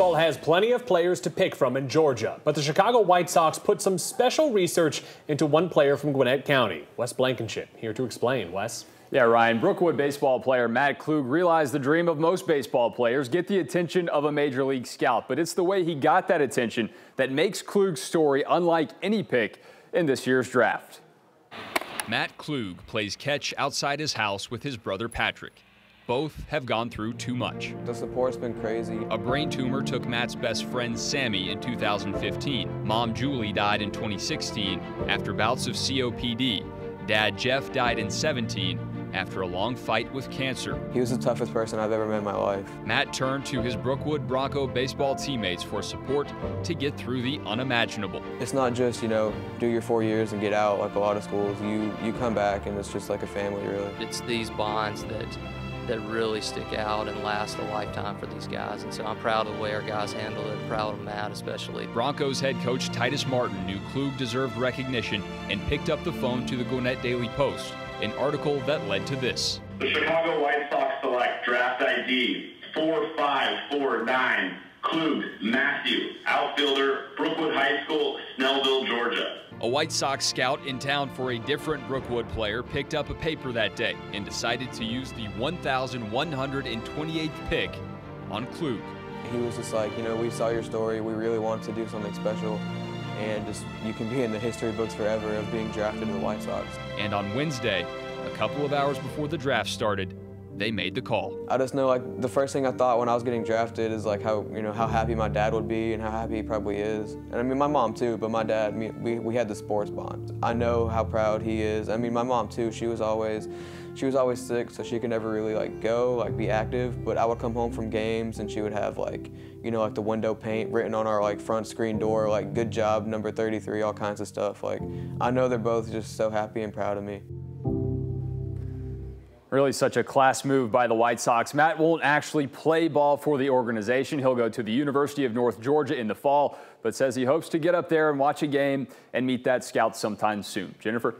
Baseball has plenty of players to pick from in Georgia, but the Chicago White Sox put some special research into one player from Gwinnett County. Wes Blankenship here to explain. Wes? Yeah, Ryan. Brookwood baseball player Matt Klug realized the dream of most baseball players: get the attention of a major league scout. But it's the way he got that attention that makes Klug's story unlike any pick in this year's draft. Matt Klug plays catch outside his house with his brother Patrick. Both have gone through too much. The support's been crazy. A brain tumor took Matt's best friend Sammy in 2015. Mom Julie died in 2016 after bouts of COPD. Dad Jeff died in 17 after a long fight with cancer. He was the toughest person I've ever met in my life. Matt turned to his Brookwood Bronco baseball teammates for support to get through the unimaginable. It's not just, do your 4 years and get out like a lot of schools. You come back and it's just like a family, really. It's these bonds that really stick out and last a lifetime for these guys. And so I'm proud of the way our guys handled it, proud of Matt especially. Broncos head coach Titus Martin knew Klug deserved recognition and picked up the phone to the Gwinnett Daily Post, an article that led to this. The Chicago White Sox select draft ID 4549, Klug, Matthew, outfielder, Brookwood High School, Snellville, Georgia. A White Sox scout in town for a different Brookwood player picked up a paper that day and decided to use the 1,128th pick on Klug. He was just like, we saw your story, we really wanted to do something special, and just you can be in the history books forever of being drafted to the White Sox. And on Wednesday, a couple of hours before the draft started, they made the call. I just know, the first thing I thought when I was getting drafted is how happy my dad would be and how happy he probably is. And I mean, my mom too, but my dad, we had the sports bond. I know how proud he is. I mean, my mom too, she was always sick, so she could never really go, be active. But I would come home from games and she would have the window paint written on our front screen door, good job, number 33, all kinds of stuff. I know they're both just so happy and proud of me. Really such a class move by the White Sox. Matt won't actually play ball for the organization. He'll go to the University of North Georgia in the fall, but says he hopes to get up there and watch a game and meet that scout sometime soon. Jennifer?